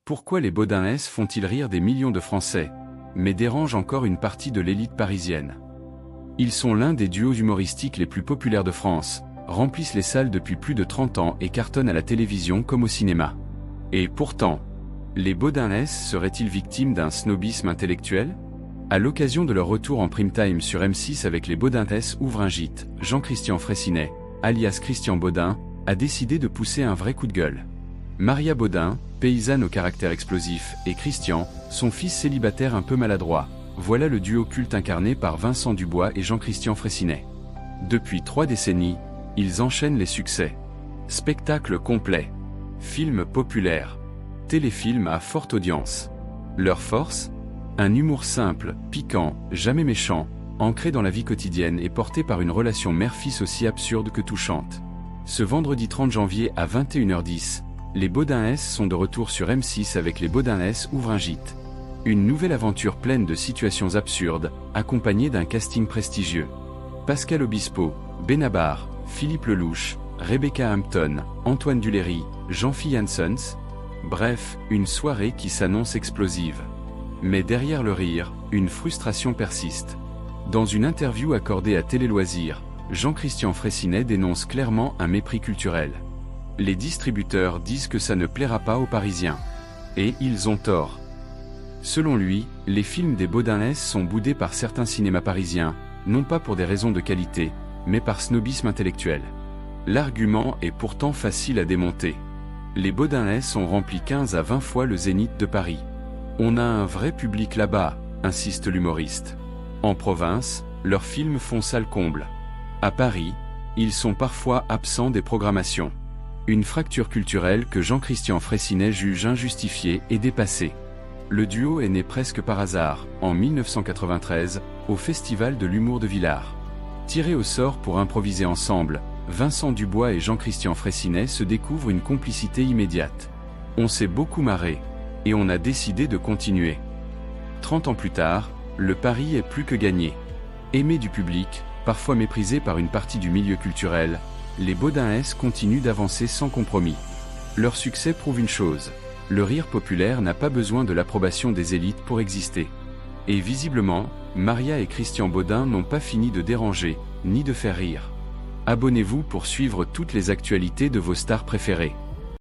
Pourquoi les Baudins S font-ils rire des millions de Français, mais dérangent encore une partie de l'élite parisienne? Ils sont l'un des duos humoristiques les plus populaires de France, remplissent les salles depuis plus de 30 ans et cartonnent à la télévision comme au cinéma. Et pourtant, les Baudins S seraient-ils victimes d'un snobisme intellectuel? À l'occasion de leur retour en prime time sur M6 avec les Baudins S ouvre un gîte, Jean-Christian Fraissinet, alias Christian Baudin, a décidé de pousser un vrai coup de gueule. Maria Baudin, paysanne au caractère explosif, et Christian, son fils célibataire un peu maladroit, voilà le duo culte incarné par Vincent Dubois et Jean-Christian Fraissinet. Depuis 3 décennies, ils enchaînent les succès. Spectacles complets, films populaires, téléfilms à forte audience. Leur force? Un humour simple, piquant, jamais méchant, ancré dans la vie quotidienne et porté par une relation mère-fils aussi absurde que touchante. Ce vendredi 30 janvier à 21h10, les Baudins S sont de retour sur M6 avec les Baudins S ouvrent un gîte. Une nouvelle aventure pleine de situations absurdes, accompagnée d'un casting prestigieux. Pascal Obispo, Benabar, Philippe Lelouch, Rebecca Hampton, Antoine Duléry, Jean-Philippe Janssens. Bref, une soirée qui s'annonce explosive. Mais derrière le rire, une frustration persiste. Dans une interview accordée à Télé Loisirs, Jean-Christian Fraissinet dénonce clairement un mépris culturel. Les distributeurs disent que ça ne plaira pas aux Parisiens. Et ils ont tort. Selon lui, les films des Baudins S sont boudés par certains cinémas parisiens, non pas pour des raisons de qualité, mais par snobisme intellectuel. L'argument est pourtant facile à démonter. Les Baudins S ont rempli 15 à 20 fois le Zénith de Paris. On a un vrai public là-bas, insiste l'humoriste. En province, leurs films font salle comble. À Paris, ils sont parfois absents des programmations. Une fracture culturelle que Jean-Christian Fraissinet juge injustifiée et dépassée. Le duo est né presque par hasard, en 1993, au Festival de l'humour de Villars. Tirés au sort pour improviser ensemble, Vincent Dubois et Jean-Christian Fraissinet se découvrent une complicité immédiate. On s'est beaucoup marré, et on a décidé de continuer. 30 ans plus tard, le pari est plus que gagné. Aimés du public, parfois méprisés par une partie du milieu culturel, les Baudins S continuent d'avancer sans compromis. Leur succès prouve une chose. Le rire populaire n'a pas besoin de l'approbation des élites pour exister. Et visiblement, Maria et Christian Baudin n'ont pas fini de déranger, ni de faire rire. Abonnez-vous pour suivre toutes les actualités de vos stars préférées.